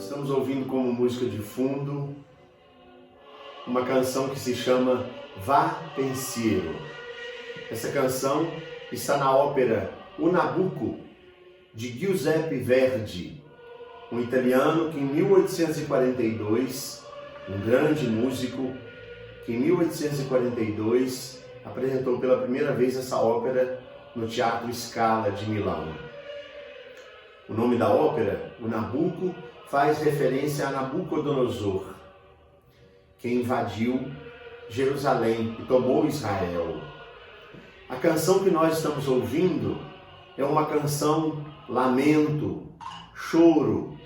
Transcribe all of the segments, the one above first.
estamos ouvindo como música de fundo uma canção que se chama Va Pensiero. Essa canção está na ópera O Nabucco, de Giuseppe Verdi, um italiano que em 1842, um grande músico, que em 1842 apresentou pela primeira vez essa ópera no Teatro Scala de Milão. O nome da ópera, O Nabucco, faz referência a Nabucodonosor, que invadiu Jerusalém e tomou Israel. A canção que nós estamos ouvindo é uma canção lamento, choro,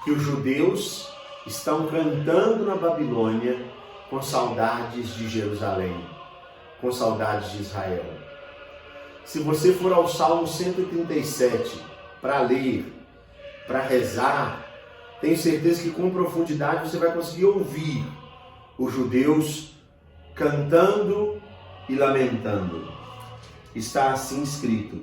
que os judeus estão cantando na Babilônia com saudades de Jerusalém, com saudades de Israel. Se você for ao Salmo 137 para ler, para rezar, tenho certeza que com profundidade você vai conseguir ouvir os judeus cantando e lamentando. Está assim escrito: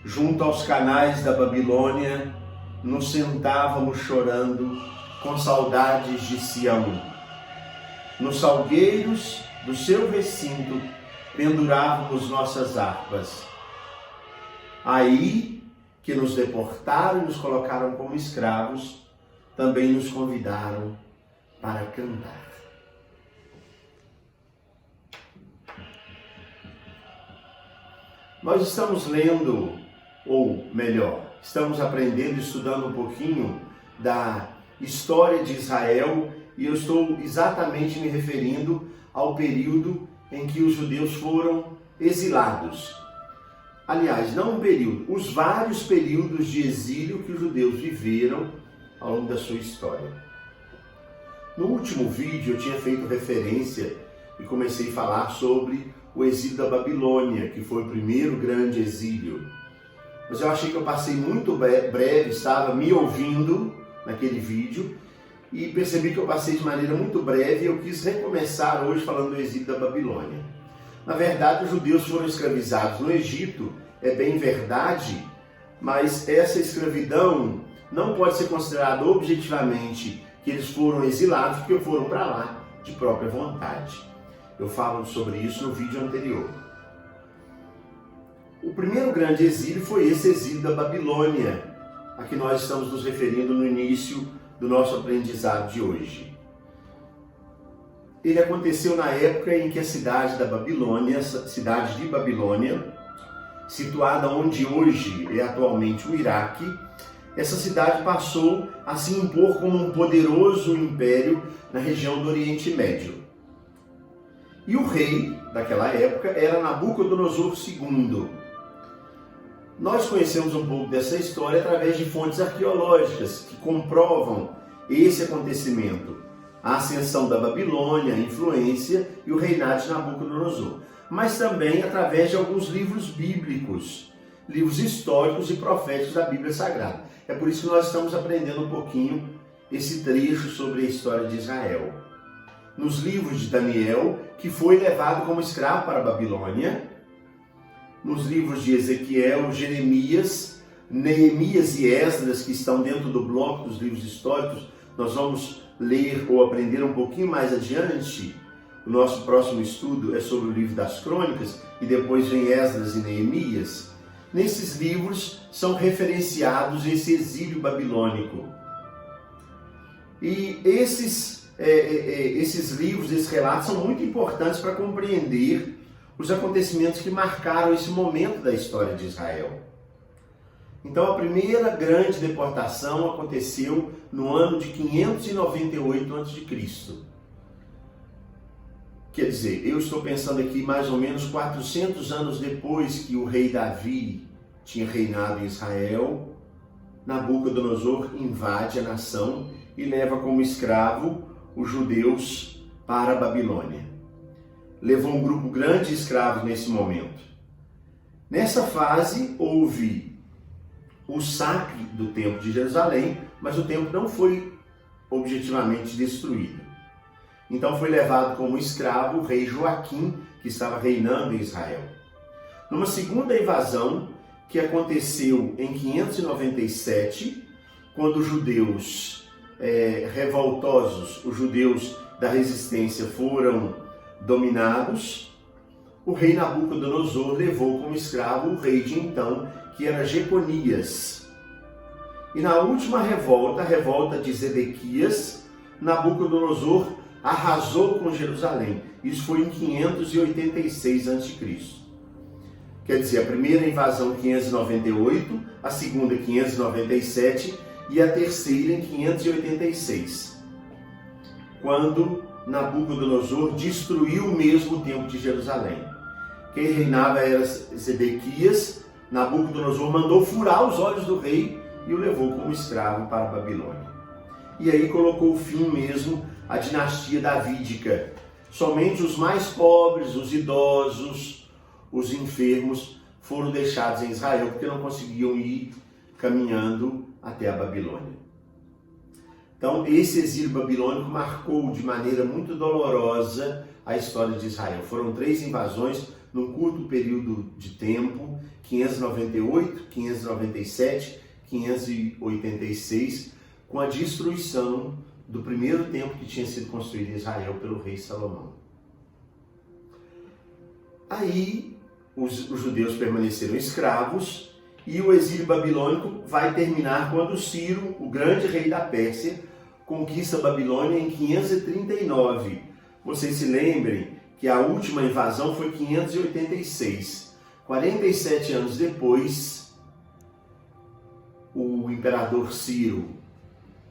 junto aos canais da Babilônia, nos sentávamos chorando com saudades de Sião. Nos salgueiros do seu recinto pendurávamos nossas harpas. Aí que nos deportaram e nos colocaram como escravos, também nos convidaram para cantar. Nós estamos lendo, ou melhor, estamos aprendendo, estudando um pouquinho da história de Israel, e eu estou exatamente me referindo ao período em que os judeus foram exilados. Aliás, não um período, os vários períodos de exílio que os judeus viveram ao longo da sua história. No último vídeo eu tinha feito referência e comecei a falar sobre o exílio da Babilônia, que foi o primeiro grande exílio. Mas eu achei que eu passei muito breve, estava me ouvindo naquele vídeo e percebi que eu passei de maneira muito breve e eu quis recomeçar hoje falando do exílio da Babilônia. Na verdade, os judeus foram escravizados no Egito, é bem verdade, mas essa escravidão não pode ser considerada objetivamente que eles foram exilados porque foram para lá de própria vontade. Eu falo sobre isso no vídeo anterior. O primeiro grande exílio foi esse exílio da Babilônia, a que nós estamos nos referindo no início do nosso aprendizado de hoje. Ele aconteceu na época em que a cidade da Babilônia, cidade de Babilônia, situada onde hoje é atualmente o Iraque, essa cidade passou a se impor como um poderoso império na região do Oriente Médio. E o rei daquela época era Nabucodonosor II. Nós conhecemos um pouco dessa história através de fontes arqueológicas que comprovam esse acontecimento, a ascensão da Babilônia, a influência e o reinado de Nabucodonosor, mas também através de alguns livros bíblicos, livros históricos e proféticos da Bíblia Sagrada. É por isso que nós estamos aprendendo um pouquinho esse trecho sobre a história de Israel. Nos livros de Daniel, que foi levado como escravo para a Babilônia, nos livros de Ezequiel, Jeremias, Neemias e Esdras, que estão dentro do bloco dos livros históricos, nós vamos ler ou aprender um pouquinho mais adiante. O nosso próximo estudo é sobre o livro das Crônicas e depois vem Esdras e Neemias. Nesses livros são referenciados esse exílio babilônico. E esses livros, esses relatos são muito importantes para compreender os acontecimentos que marcaram esse momento da história de Israel. Então, a primeira grande deportação aconteceu no ano de 598 a.C. Quer dizer, eu estou pensando aqui mais ou menos 400 anos depois que o rei Davi tinha reinado em Israel, Nabucodonosor invade a nação e leva como escravo os judeus para a Babilônia. Levou um grupo grande de escravos nesse momento. Nessa fase houve o saque do templo de Jerusalém, mas o templo não foi objetivamente destruído. Então foi levado como escravo o rei Joaquim, que estava reinando em Israel. Numa segunda invasão, que aconteceu em 597, quando os judeus revoltosos, os judeus da resistência, foram dominados, o rei Nabucodonosor levou como escravo o rei de então, que era Jeconias. E na última revolta, a revolta de Zedequias, Nabucodonosor arrasou com Jerusalém. Isso foi em 586 a.C. Quer dizer, a primeira invasão em 598, a segunda em 597 e a terceira em 586, quando Nabucodonosor destruiu mesmo o templo de Jerusalém. Quem reinava era Zedequias. Nabucodonosor mandou furar os olhos do rei e o levou como escravo para a Babilônia. E aí colocou fim mesmo à dinastia davídica. Somente os mais pobres, os idosos, os enfermos foram deixados em Israel porque não conseguiam ir caminhando até a Babilônia. Então, esse exílio babilônico marcou de maneira muito dolorosa a história de Israel. Foram 3 invasões num curto período de tempo, 598, 597, 586, com a destruição do primeiro templo que tinha sido construído em Israel pelo rei Salomão. Aí, os judeus permaneceram escravos e o exílio babilônico vai terminar quando Ciro, o grande rei da Pérsia, conquista a Babilônia em 539. Vocês se lembrem que a última invasão foi em 586. 47 anos depois, o imperador Ciro,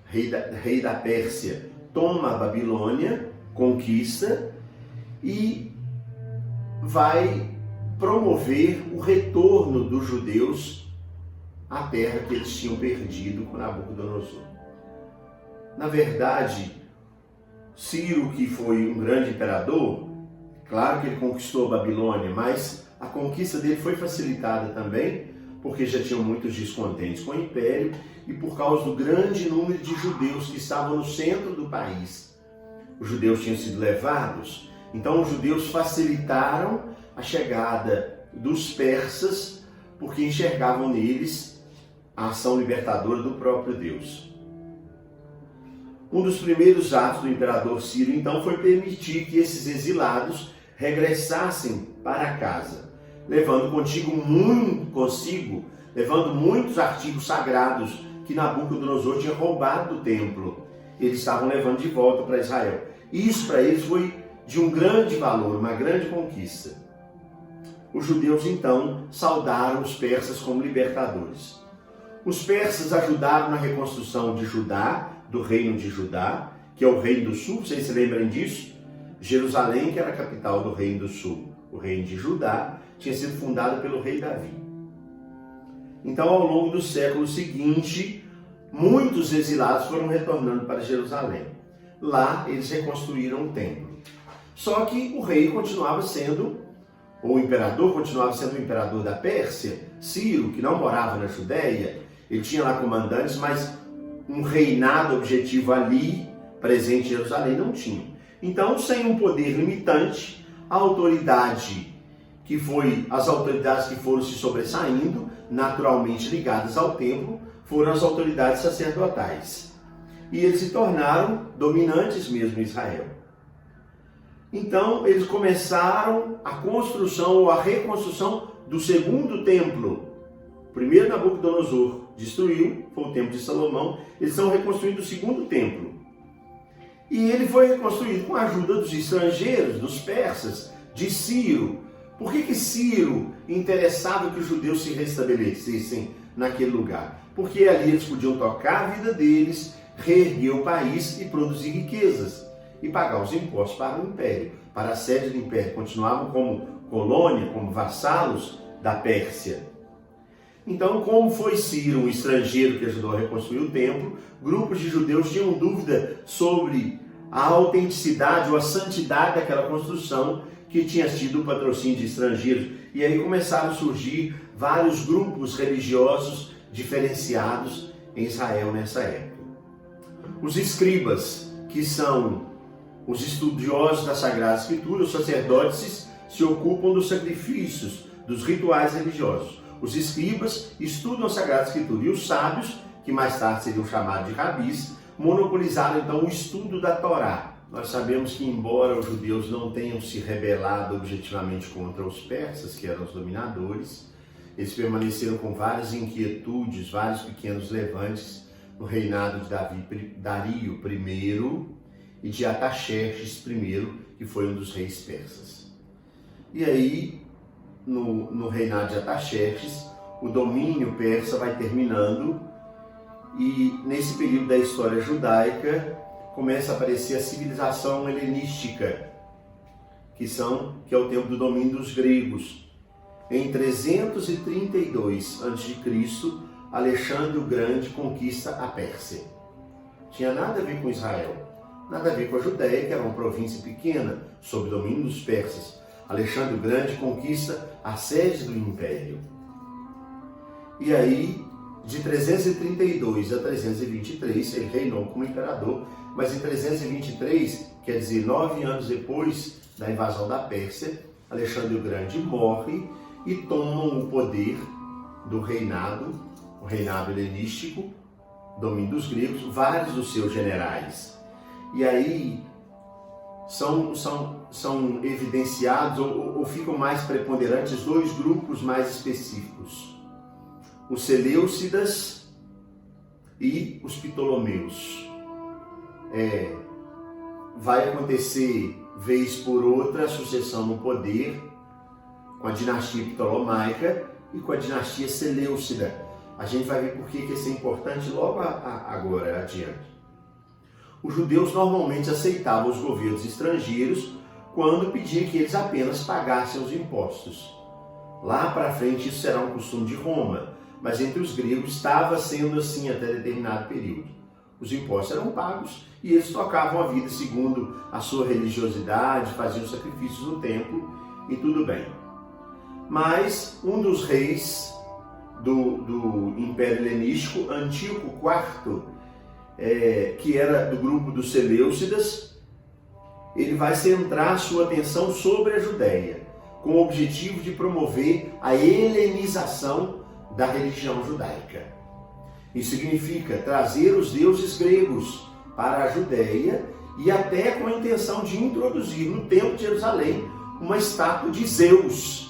rei da Pérsia, toma a Babilônia, conquista e vai promover o retorno dos judeus à terra que eles tinham perdido com Nabucodonosor. Na verdade, Ciro, que foi um grande imperador, claro que ele conquistou a Babilônia, mas a conquista dele foi facilitada também, porque já tinham muitos descontentes com o império e por causa do grande número de judeus que estavam no centro do país. Os judeus tinham sido levados, então os judeus facilitaram a chegada dos persas, porque enxergavam neles a ação libertadora do próprio Deus. Um dos primeiros atos do imperador Ciro, então, foi permitir que esses exilados regressassem para casa, levando levando muitos artigos sagrados que Nabucodonosor tinha roubado do templo. Eles estavam levando de volta para Israel. Isso para eles foi de um grande valor, uma grande conquista. Os judeus, então, saudaram os persas como libertadores. Os persas ajudaram na reconstrução de Judá, do reino de Judá, que é o reino do sul, vocês se lembram disso? Jerusalém, que era a capital do reino do sul, o reino de Judá, tinha sido fundado pelo rei Davi. Então, ao longo do século seguinte, muitos exilados foram retornando para Jerusalém. Lá, eles reconstruíram o templo. Só que o rei continuava sendo, ou o imperador continuava sendo o imperador da Pérsia, Ciro, que não morava na Judéia. Ele tinha lá comandantes, mas um reinado objetivo ali, presente em Jerusalém, não tinha. Então, sem um poder limitante, as autoridades que foram se sobressaindo, naturalmente ligadas ao templo, foram as autoridades sacerdotais. E eles se tornaram dominantes mesmo em Israel. Então, eles começaram a construção ou a reconstrução do segundo templo. O primeiro Nabucodonosor destruiu, foi o templo de Salomão. Eles estão reconstruindo o segundo templo. E ele foi reconstruído com a ajuda dos estrangeiros, dos persas, de Ciro. Por que Ciro interessava que os judeus se restabelecessem naquele lugar? Porque ali eles podiam tocar a vida deles, reerguer o país e produzir riquezas e pagar os impostos para o império, para a sede do império. Continuavam como colônia, como vassalos da Pérsia. Então, como foi Ciro um estrangeiro que ajudou a reconstruir o templo, grupos de judeus tinham dúvida sobre a autenticidade ou a santidade daquela construção que tinha sido o patrocínio de estrangeiros. E aí começaram a surgir vários grupos religiosos diferenciados em Israel nessa época. Os escribas, que são os estudiosos da Sagrada Escritura, os sacerdotes, se ocupam dos sacrifícios, dos rituais religiosos. Os escribas estudam a Sagrada Escritura e os sábios, que mais tarde seriam chamados de rabis, monopolizaram então o estudo da Torá. Nós sabemos que, embora os judeus não tenham se rebelado objetivamente contra os persas, que eram os dominadores, eles permaneceram com várias inquietudes, vários pequenos levantes no reinado de Dario I e de Artaxerxes I, que foi um dos reis persas. E aí, no reinado de Artaxerxes, o domínio persa vai terminando e nesse período da história judaica começa a aparecer a civilização helenística, que é o tempo do domínio dos gregos. Em 332 a.C., Alexandre o Grande conquista a Pérsia. Tinha nada a ver com Israel, nada a ver com a Judéia, que era uma província pequena, sob o domínio dos persas. Alexandre o Grande conquista a sede do império. E aí, de 332 a 323, ele reinou como imperador, mas em 323, quer dizer, 9 anos depois da invasão da Pérsia, Alexandre o Grande morre e tomam o poder do reinado, o reinado helenístico, domínio dos gregos, vários dos seus generais. E aí são evidenciados ou ficam mais preponderantes dois grupos mais específicos: os Seleucidas e os Ptolomeus. Vai acontecer, vez por outra, a sucessão no poder com a dinastia Ptolomaica e com a dinastia Seleucida. A gente vai ver por que isso é importante logo agora adiante. Os judeus normalmente aceitavam os governos estrangeiros quando pediam que eles apenas pagassem os impostos. Lá para frente isso será um costume de Roma, mas entre os gregos estava sendo assim até determinado período. Os impostos eram pagos e eles tocavam a vida segundo a sua religiosidade, faziam sacrifícios no templo e tudo bem. Mas um dos reis do Império Helenístico, Antíoco IV, que era do grupo dos Seleucidas, ele vai centrar sua atenção sobre a Judéia, com o objetivo de promover a helenização da religião judaica. Isso significa trazer os deuses gregos para a Judéia e até com a intenção de introduzir no Templo de Jerusalém uma estátua de Zeus.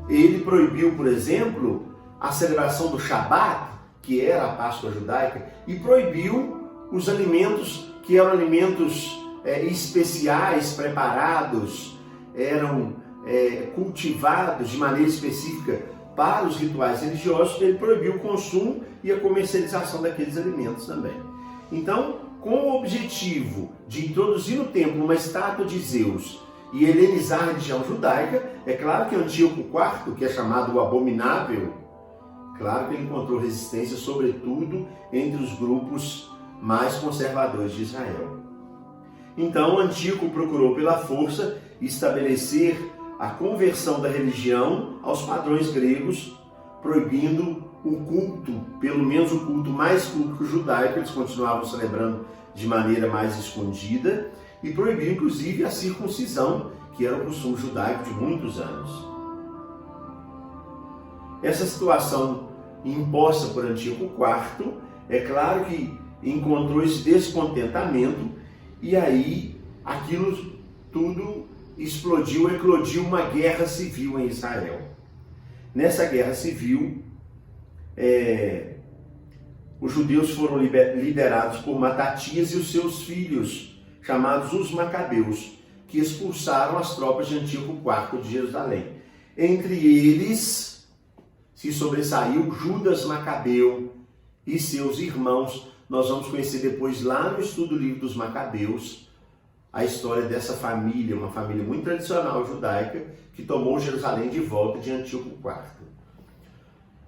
Ele proibiu, por exemplo, a celebração do Shabat, que era a Páscoa judaica, e proibiu os alimentos que eram alimentos especiais, preparados, eram cultivados de maneira específica para os rituais religiosos. Ele proibiu o consumo e a comercialização daqueles alimentos também. Então, com o objetivo de introduzir no templo uma estátua de Zeus e helenizar a religião judaica, é claro que Antíoco IV, que é chamado o Abominável, claro que ele encontrou resistência, sobretudo entre os grupos mais conservadores de Israel. Então, Antíoco procurou pela força estabelecer a conversão da religião aos padrões gregos, proibindo o culto, pelo menos o culto mais público judaico, eles continuavam celebrando de maneira mais escondida, e proibiu inclusive a circuncisão, que era um costume judaico de muitos anos. Essa situação imposta por Antíoco IV, é claro que encontrou esse descontentamento, e aí aquilo tudo explodiu, eclodiu uma guerra civil em Israel. Nessa guerra civil, os judeus foram liderados por Matatias e os seus filhos, chamados os Macabeus, que expulsaram as tropas de Antíoco IV de Jerusalém. Entre eles se sobressaiu Judas Macabeu e seus irmãos. Nós vamos conhecer depois, lá no estudo do livro dos Macabeus, a história dessa família, uma família muito tradicional judaica, que tomou Jerusalém de volta de Antíoco IV.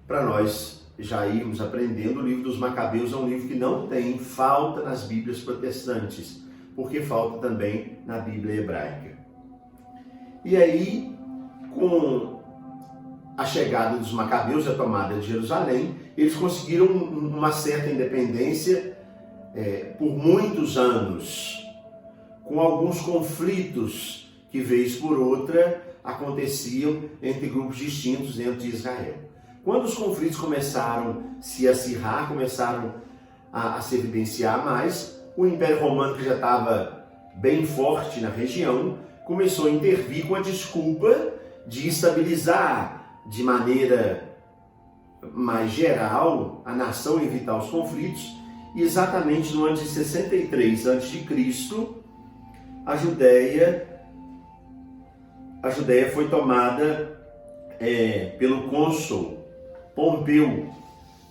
Para nós já irmos aprendendo, o livro dos Macabeus é um livro que não tem falta nas Bíblias protestantes, porque falta também na Bíblia hebraica. E aí, com a chegada dos Macabeus e a tomada de Jerusalém, eles conseguiram uma certa independência por muitos anos, com alguns conflitos que, vez por outra, aconteciam entre grupos distintos dentro de Israel. Quando os conflitos começaram a se acirrar, começaram a se evidenciar mais. O Império Romano, que já estava bem forte na região, começou a intervir com a desculpa de estabilizar de maneira mais geral a nação e evitar os conflitos. E exatamente no ano de 63 a.C., a Judéia foi tomada pelo cônsul Pompeu,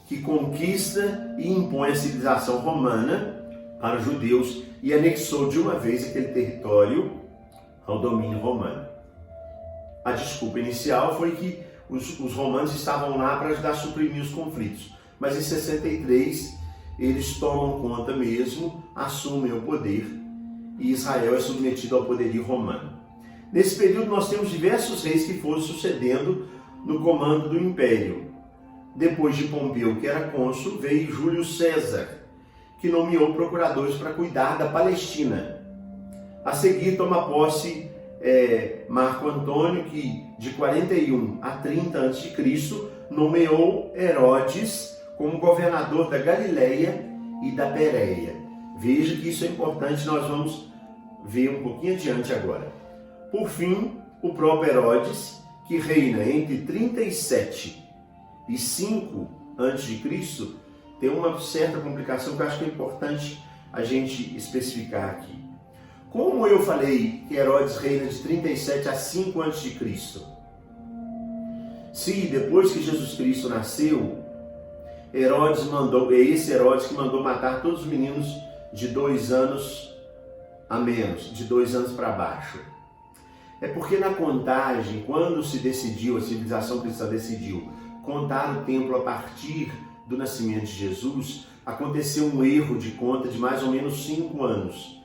que conquista e impõe a civilização romana para os judeus e anexou de uma vez aquele território ao domínio romano. A desculpa inicial foi que os romanos estavam lá para ajudar a suprimir os conflitos, mas em 63 eles tomam conta mesmo, assumem o poder e Israel é submetido ao poderio romano. Nesse período nós temos diversos reis que foram sucedendo no comando do império. Depois de Pompeu, que era cônsul, veio Júlio César, que nomeou procuradores para cuidar da Palestina. A seguir toma posse Marco Antônio, que de 41 a 30 a.C. nomeou Herodes como governador da Galileia e da Pérea. Veja que isso é importante, nós vamos ver um pouquinho adiante agora. Por fim, o próprio Herodes, que reina entre 37 e 5 a.C., tem uma certa complicação que eu acho que é importante a gente especificar aqui. Como eu falei que Herodes reina de 37 a 5 a.C., se depois que Jesus Cristo nasceu, esse Herodes que mandou matar todos os meninos de 2 anos a menos, de 2 anos para baixo. É porque na contagem, quando se decidiu, a civilização cristã decidiu contar o tempo a partir do nascimento de Jesus, aconteceu um erro de conta de mais ou menos 5 anos.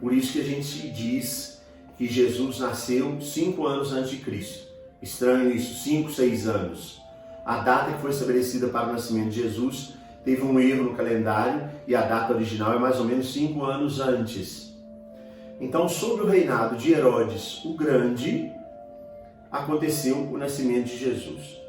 Por isso que a gente diz que Jesus nasceu 5 anos antes de Cristo. Estranho isso, 5, 6 anos. A data que foi estabelecida para o nascimento de Jesus teve um erro no calendário e a data original é mais ou menos 5 anos antes. Então, sob o reinado de Herodes o Grande, aconteceu o nascimento de Jesus.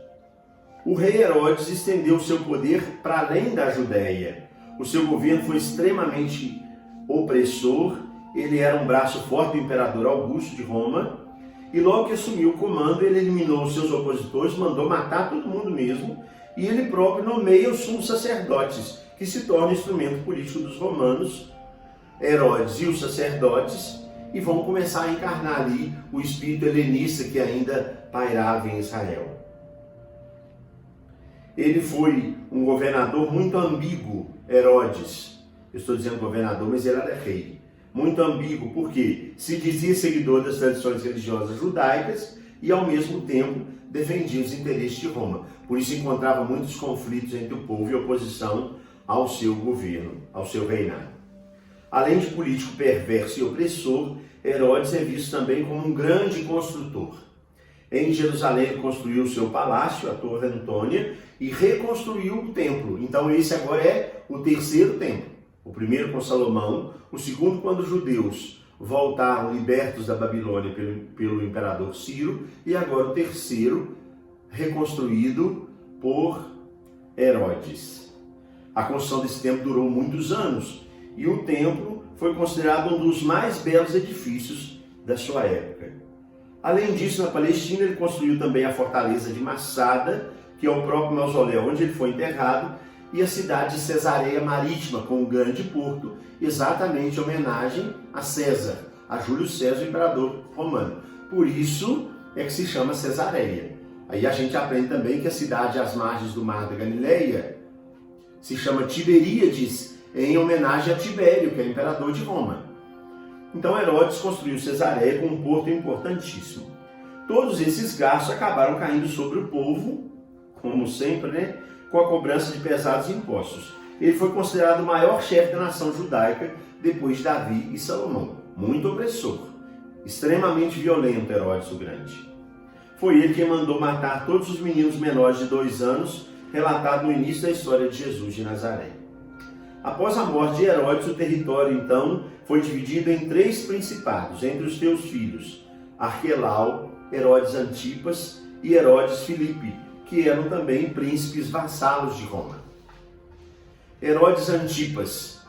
O rei Herodes estendeu o seu poder para além da Judéia. O seu governo foi extremamente opressor, ele era um braço forte do imperador Augusto de Roma, e logo que assumiu o comando, ele eliminou os seus opositores, mandou matar todo mundo mesmo, e ele próprio nomeia os sumos sacerdotes, que se tornam instrumento político dos romanos, Herodes e os sacerdotes, e vão começar a encarnar ali o espírito helenista que ainda pairava em Israel. Ele foi um governador muito ambíguo, Herodes. Eu estou dizendo governador, mas ele era rei. Muito ambíguo, porque se dizia seguidor das tradições religiosas judaicas e, ao mesmo tempo, defendia os interesses de Roma. Por isso encontrava muitos conflitos entre o povo e oposição ao seu governo, ao seu reinado. Além de político perverso e opressor, Herodes é visto também como um grande construtor. Em Jerusalém ele construiu o seu palácio, a Torre Antônia, e reconstruiu o templo. Então esse agora é o terceiro templo. O primeiro com Salomão, o segundo quando os judeus voltaram libertos da Babilônia pelo imperador Ciro, e agora o terceiro reconstruído por Herodes. A construção desse templo durou muitos anos, e o templo foi considerado um dos mais belos edifícios da sua época. Além disso, na Palestina, ele construiu também a fortaleza de Massada, que é o próprio mausoléu onde ele foi enterrado, e a cidade de Cesareia Marítima, com um grande porto, exatamente em homenagem a César, a Júlio César, o imperador romano. Por isso é que se chama Cesareia. Aí a gente aprende também que a cidade às margens do Mar da Galileia se chama Tiberíades, em homenagem a Tibério, que é imperador de Roma. Então Herodes construiu Cesareia com um porto importantíssimo. Todos esses gastos acabaram caindo sobre o povo, como sempre, com a cobrança de pesados impostos. Ele foi considerado o maior chefe da nação judaica depois de Davi e Salomão. Muito opressor, extremamente violento Herodes o Grande. Foi ele quem mandou matar todos os meninos menores de 2 anos, relatado no início da história de Jesus de Nazaré. Após a morte de Herodes, o território, então, foi dividido em 3 principados, entre os seus filhos, Arquelau, Herodes Antipas e Herodes Filipe, que eram também príncipes vassalos de Roma. Herodes Antipas,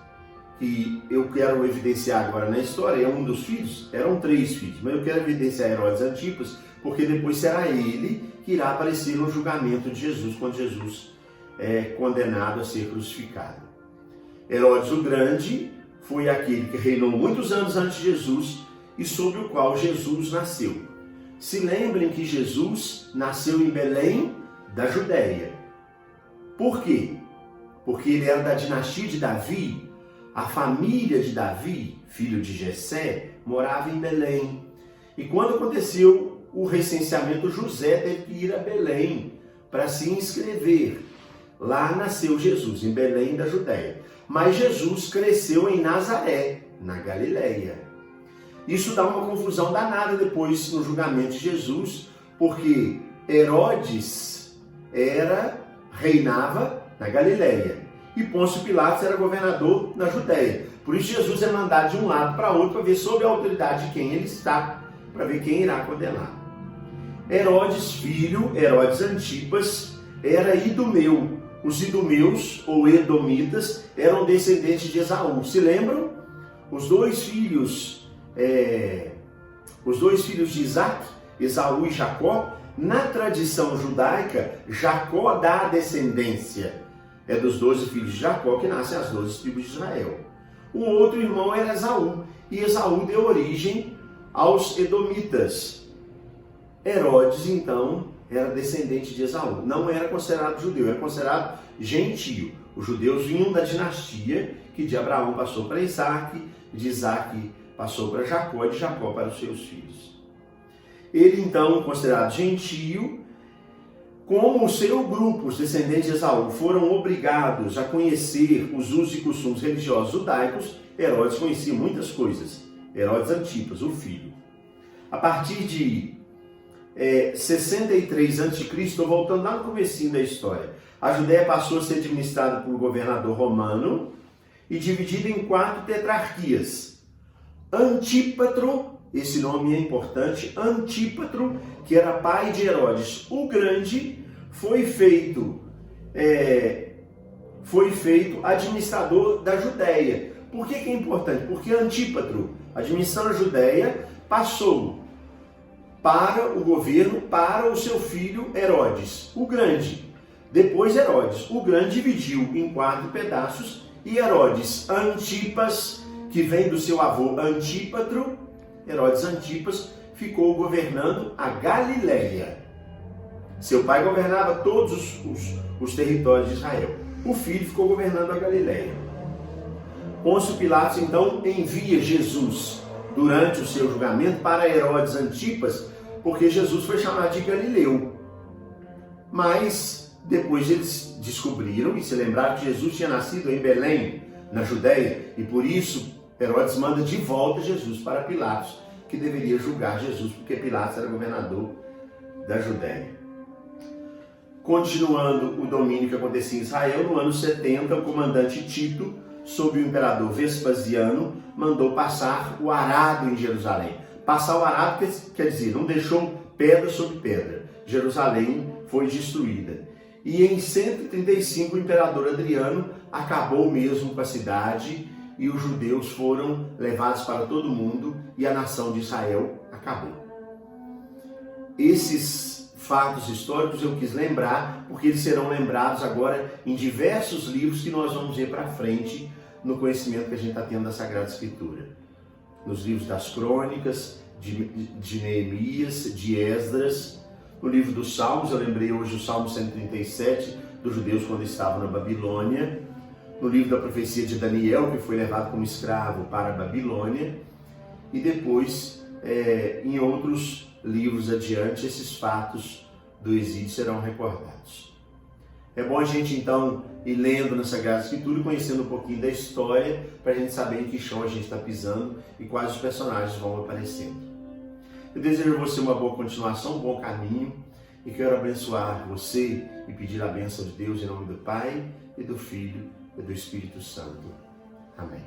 que eu quero evidenciar agora na história, é um dos filhos, eram 3 filhos, mas eu quero evidenciar Herodes Antipas, porque depois será ele que irá aparecer no julgamento de Jesus, quando Jesus é condenado a ser crucificado. Herodes o Grande foi aquele que reinou muitos anos antes de Jesus e sobre o qual Jesus nasceu. Se lembrem que Jesus nasceu em Belém, da Judéia. Por quê? Porque ele era da dinastia de Davi. A família de Davi, filho de Jessé, morava em Belém. E quando aconteceu o recenseamento, José teve que ir a Belém para se inscrever. Lá nasceu Jesus, em Belém da Judéia. Mas Jesus cresceu em Nazaré, na Galileia. Isso dá uma confusão danada depois no julgamento de Jesus, porque Herodes reinava na Galileia e Pôncio Pilatos era governador na Judéia. Por isso Jesus é mandado de um lado para outro para ver sob a autoridade de quem ele está, para ver quem irá condenar. Herodes, filho, Herodes Antipas, era idumeu. Os idumeus, ou edomitas, eram descendentes de Esaú. Se lembram? Os dois filhos de Isaac, Esaú e Jacó, na tradição judaica, Jacó dá a descendência. É dos 12 filhos de Jacó que nascem as 12 tribos de Israel. O outro irmão era Esaú, e Esaú deu origem aos edomitas. Herodes, então, era descendente de Esaú. Não era considerado judeu, era considerado gentio. Os judeus vinham da dinastia que de Abraão passou para Isaac, de Isaac passou para Jacó e de Jacó para os seus filhos. Ele, então, considerado gentio, como o seu grupo, os descendentes de Esaú, foram obrigados a conhecer os usos e costumes religiosos judaicos, Herodes conhecia muitas coisas. Herodes Antipas, o filho. A partir de 63 a.C., estou voltando lá no comecinho da história, a Judéia passou a ser administrada por um governador romano e dividida em 4 tetrarquias. Antípatro, esse nome é importante, Antípatro, que era pai de Herodes o Grande, foi feito administrador da Judéia. Por que é importante? Porque Antípatro, administrando a Judéia, passou para o governo, para o seu filho Herodes o Grande. Depois Herodes o Grande dividiu em 4 pedaços e Herodes Antipas, que vem do seu avô Antípatro, Herodes Antipas, ficou governando a Galileia. Seu pai governava todos os territórios de Israel. O filho ficou governando a Galileia. Pôncio Pilatos, então, envia Jesus durante o seu julgamento para Herodes Antipas, porque Jesus foi chamado de Galileu. Mas depois eles descobriram e se lembraram que Jesus tinha nascido em Belém, na Judéia, e por isso Herodes manda de volta Jesus para Pilatos, que deveria julgar Jesus, porque Pilatos era governador da Judéia. Continuando o domínio que acontecia em Israel, no ano 70, o comandante Tito, sob o imperador Vespasiano, mandou passar o arado em Jerusalém. Passar o arado quer dizer, não deixou pedra sobre pedra. Jerusalém foi destruída. E em 135, o imperador Adriano acabou mesmo com a cidade e os judeus foram levados para todo mundo e a nação de Israel acabou. Esses fatos históricos eu quis lembrar, porque eles serão lembrados agora em diversos livros que nós vamos ver para frente no conhecimento que a gente está tendo da Sagrada Escritura. Nos livros das Crônicas, de Neemias, de Esdras, no livro dos Salmos, eu lembrei hoje o Salmo 137, dos judeus quando estavam na Babilônia, no livro da profecia de Daniel, que foi levado como escravo para a Babilônia, e depois, em outros livros adiante, esses fatos do exílio serão recordados. É bom a gente, então, ir lendo na Sagrada Escritura e conhecendo um pouquinho da história, para a gente saber em que chão a gente está pisando e quais os personagens vão aparecendo. Eu desejo a você uma boa continuação, um bom caminho, e quero abençoar você e pedir a bênção de Deus em nome do Pai, e do Filho, e do Espírito Santo. Amém.